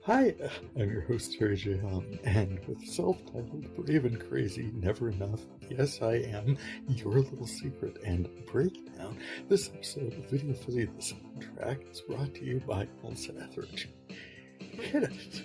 Hi, I'm your host, Terry J. Hum, and with self-titled Brave and Crazy, Never Enough, yes, I am your little secret and breakdown. This episode of Video Fuzzy, the soundtrack, is brought to you by Melissa Etheridge. Hit it!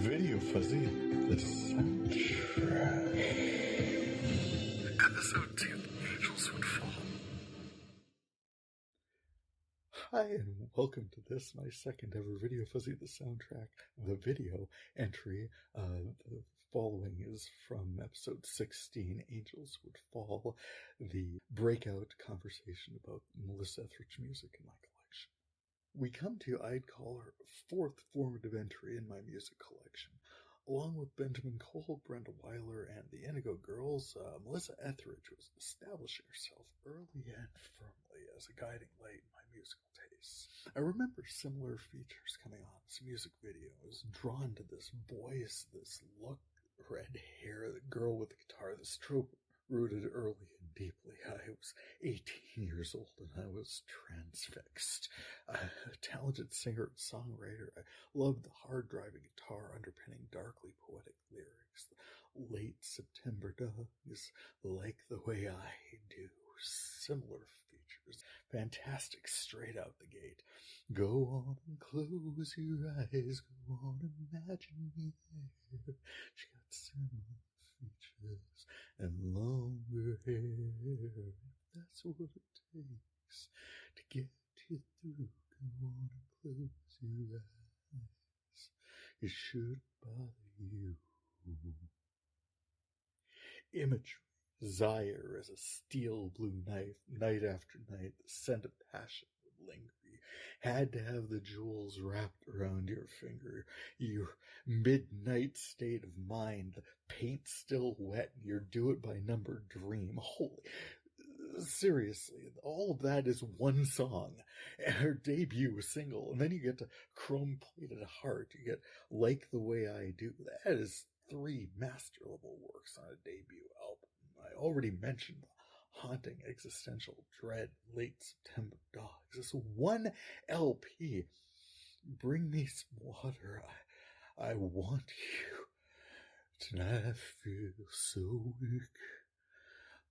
Video Fuzzy, the soundtrack. Episode 2, Angels Would Fall. Hi, and welcome to this, my second ever Video Fuzzy, the soundtrack, the video entry. The following is from episode 16, Angels Would Fall, the breakout conversation about Melissa Etheridge music in my collection. We come to, I'd call her, fourth formative entry in my music collection. Along with Benjamin Cole, Brenda Weiler, and the Indigo Girls, Melissa Etheridge was establishing herself early and firmly as a guiding light in my musical tastes. I remember similar features coming on as music videos, drawn to this voice, this look, red hair, the girl with the guitar, this trope rooted early and deeply. I was 18 years old and I was transfixed. A talented singer and songwriter, I loved the hard-driving guitar underpinning darkly poetic lyrics. The late September dogs, like the way I do. Similar features. Fantastic straight out the gate. Go on and close your eyes. Go on and imagine me there. She got similar features and longer hair. That's what it takes to get you through. Go on and close your eyes. It should bother you. Imagery. Zaire as a steel blue knife, night after night, the scent of passion would linger. You had to have the jewels wrapped around your finger, your midnight state of mind, the paint still wet, and your do-it-by-number dream. Holy, seriously, all of that is one song, and her debut single, and then you get to Chrome-Plated Heart, you get Like the Way I Do. That is 3 master-level works on a debut album. I already mentioned haunting existential dread, late September dogs. This one LP, Bring Me Some Water, I want you. Tonight I feel so weak,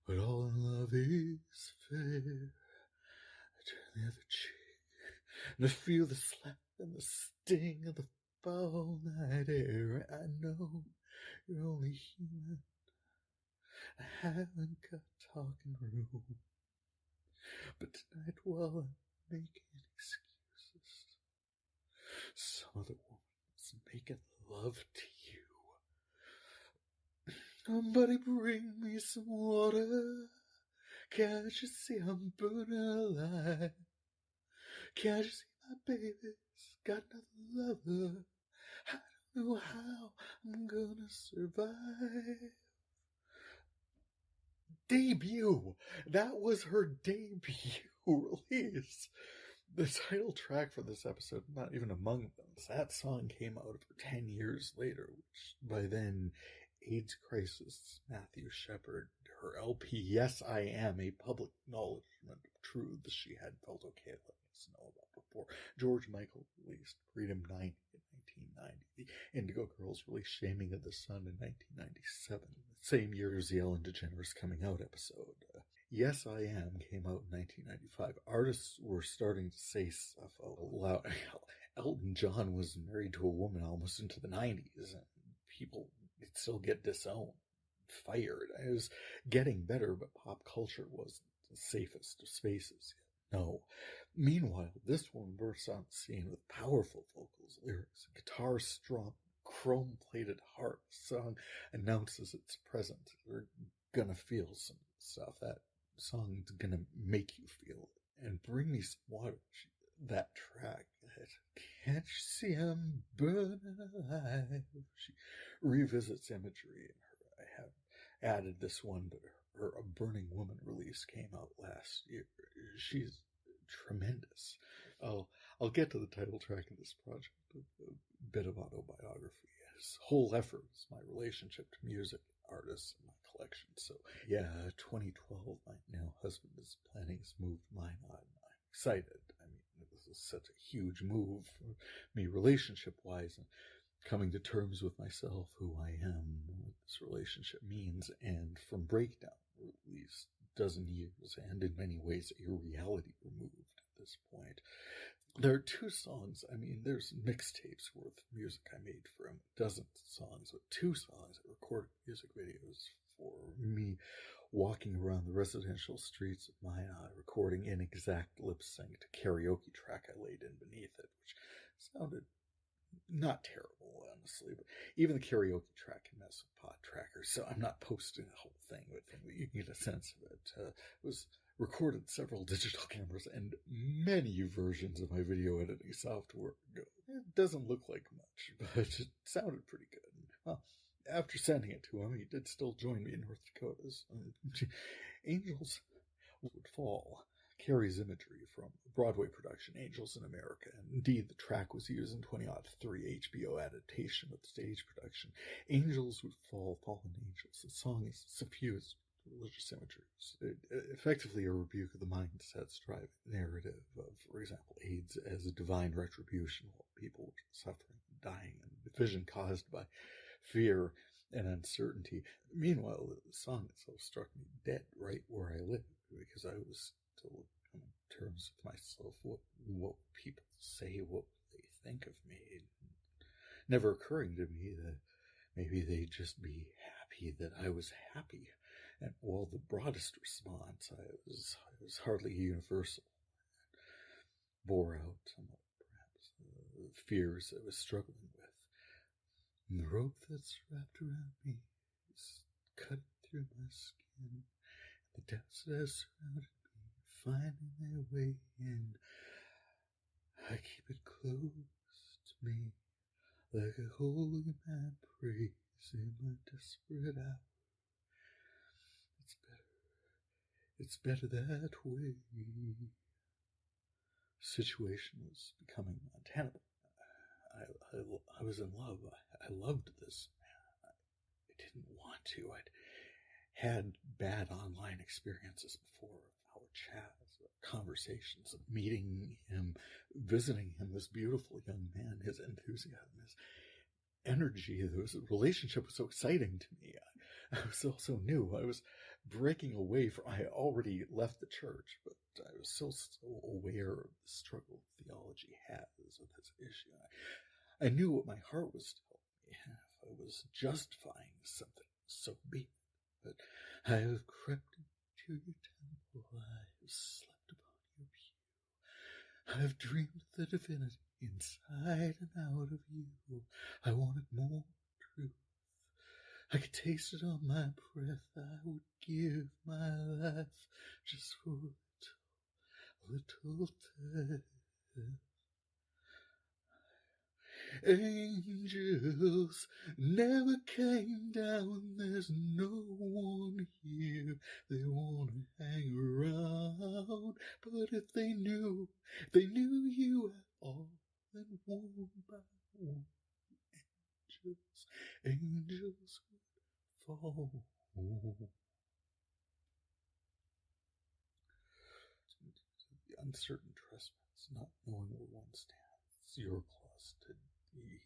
but all in love is fair. I turn the other cheek, and I feel the slap and the sting of the fall night air. I know you're only human. I haven't got talking room. But tonight, while I'm making excuses, some other woman's making love to you. Somebody bring me some water. Can't you see I'm burning alive? Can't you see my baby's got another lover? I don't know how I'm gonna survive. Debut. That was her debut release. The title track for this episode, not even among them. That song came out over 10 years later, which by then, AIDS Crisis, Matthew Shepard, her LP, Yes I Am, a public acknowledgement of truths she had felt okay letting us know about before. George Michael released Freedom 90 in 1990. The Indigo Girls released Shaming of the Sun in 1997, the same year as the Ellen DeGeneres Coming Out episode. Yes, I Am came out in 1995. Artists were starting to say stuff out loud. Elton John was married to a woman almost into the 90s, and people still get disowned, fired. It was getting better, but pop culture wasn't the safest of spaces yet. No. Meanwhile, this one bursts on the scene with powerful vocals, lyrics, guitar strong, chrome-plated heart. The song announces its presence. You're gonna feel some stuff. That song's gonna make you feel it. And Bring Me Some Water, that track, can't you see I'm burning alive? She revisits imagery in her. I have added this one, but her A Burning Woman release came out last year. She's tremendous. I'll get to the title track of this project, a bit of autobiography. His whole effort is my relationship to music, artists, and my collection. So yeah, 2012, my now husband is planning his move to mine. I'm excited. I mean, this is such a huge move for me relationship-wise, and coming to terms with myself, who I am, what this relationship means, and from breakdown, or at least a dozen years, and in many ways a reality removed at this point. There are 2 songs, there's mixtapes worth of music I made from dozens of songs, but 2 songs I recorded music videos for me walking around the residential streets of Minot, recording an exact lip-synced karaoke track I laid in beneath it, which sounded not terrible, honestly, but even the karaoke track can mess with pod trackers, so I'm not posting the whole thing with them, but you can get a sense of it. It was recorded several digital cameras and many versions of my video editing software ago. It doesn't look like much, but it sounded pretty good. Well, after sending it to him, he did still join me in North Dakota's. Angels Would Fall carries imagery from Broadway production Angels in America, and indeed the track was used in 2003 HBO adaptation of the stage production Angels Would Fall, Fallen Angels. The song is suffused with religious imagery. Effectively a rebuke of the mindset's driving narrative of, for example, AIDS as a divine retribution while people were suffering and dying, and division caused by fear and uncertainty. Meanwhile, the song itself struck me dead right where I lived, because I was still coming to terms with myself. What people say, what they think of me, never occurring to me that maybe they'd just be happy that I was happy. And while the broadest response I was hardly universal, bore out some of perhaps the fears I was struggling with. And the rope that's wrapped around me is cutting through my skin. The depths that surrounded me finding their way in. I keep it close to me, like a holy man prays in my desperate hour. It's better that way. The situation was becoming untenable. I was in love. I loved this man. I didn't want to. I'd had bad online experiences before, our chats, conversations, of meeting him, visiting him, this beautiful young man, his enthusiasm, his energy. This relationship was so exciting to me. I was also new. I was breaking away from, I had already left the church, but I was so aware of the struggle theology has with this issue. I knew what my heart was telling me. If I was justifying something, so be it. But I have crept into your temple, I have slept upon your pew, I have dreamed the divinity inside and out of you. I wanted more truth. I could taste it on my breath. I would give my life just for a little death. Angels never came down, there's no one here. They want to hang around, but if they knew you at all, then one by one, angels would fall. The uncertain trespass, not knowing where one stands. You're closeted,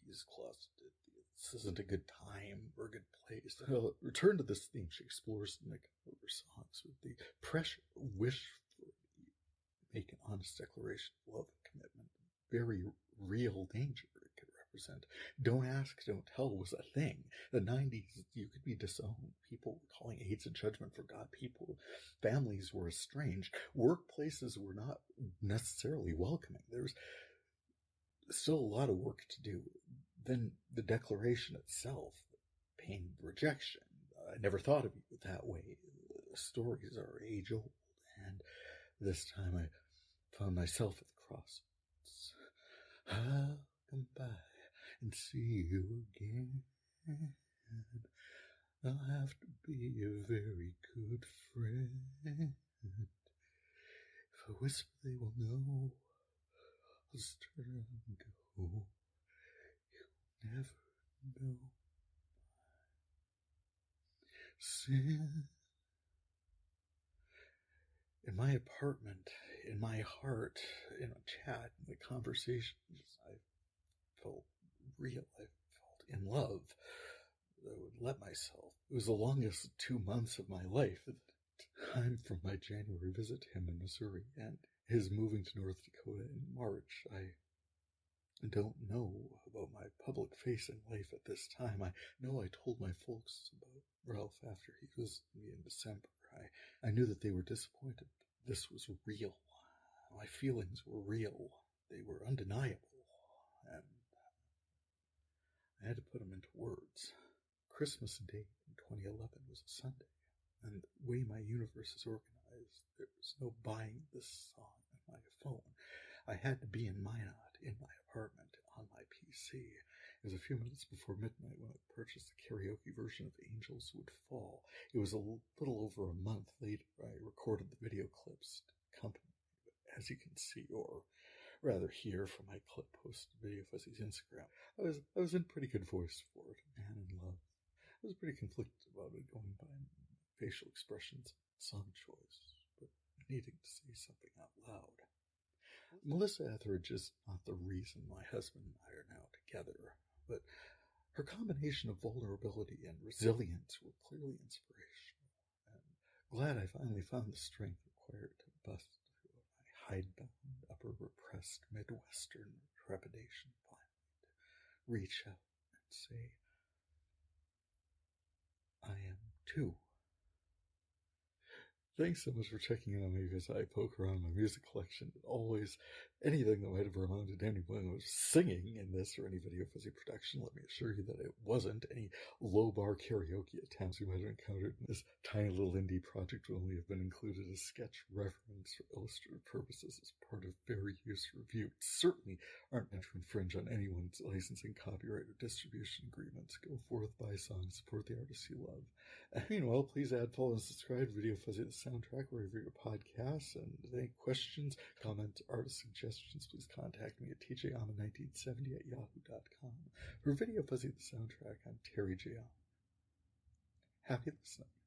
he's closeted. This isn't a good time or a good place. I'll return to this theme. She explores in the cover songs with the pressure, wish for make an honest declaration of love and commitment. Very real danger it could represent. Don't ask, don't tell was a thing. The 90s, you could be disowned. People were calling AIDS a judgment for God. Families were estranged. Workplaces were not necessarily welcoming. There was still a lot of work to do. Then the declaration itself, pain of rejection. I never thought of you that way. The stories are age old, and this time I found myself at the crossroads. I'll come by and see you again. I'll have to be a very good friend. If I whisper, they will know. I'll just turn around and go. You'll never know my sin. In my apartment in my heart, in a chat, in the conversations, I felt real. I felt in love. I would let myself. It was the longest 2 months of my life. At the time from my January visit to him in Missouri and his moving to North Dakota in March. I don't know about my public-facing life at this time. I know I told my folks about Ralph after he visited me in December. I knew that they were disappointed. This was real. My feelings were real. They were undeniable. And I had to put them into words. Christmas Day in 2011 was a Sunday. And the way my universe is organized, there was no buying this song on my phone. I had to be in Minot, in my apartment, on my PC. It was a few minutes before midnight when I purchased the karaoke version of Angels Would Fall. It was a little over a month later I recorded the video clips to accompany it, as you can see, or rather hear from my clip posted to Video Fuzzy's Instagram. I was in pretty good voice for it, man in love. I was pretty conflicted about it, going by facial expressions, song choice, but needing to say something out loud. Melissa Etheridge is not the reason my husband and I are now together, but her combination of vulnerability and resilience were clearly inspirational, and glad I finally found the strength required to bust through my hidebound, upper repressed Midwestern trepidation finally, to reach out and say, I am too. Thanks so much for checking in on me as I poke around my music collection. Always, anything that might have reminded anyone of singing in this or any Video Fuzzy production, let me assure you that it wasn't. Any low-bar karaoke attempts you might have encountered in this tiny little indie project will only have been included as sketch reference for illustrative purposes as part of fair use review. Certainly aren't meant to infringe on anyone's licensing, copyright, or distribution agreements. Go forth, buy songs, support the artists you love. Meanwhile, please add, follow, and subscribe to Video Fuzzy the Soundtrack wherever your podcasts. And any questions, comments, artist suggestions, please contact me at tjama1970@yahoo.com. For Video Fuzzy the Soundtrack, I'm Terry J. Happy listening.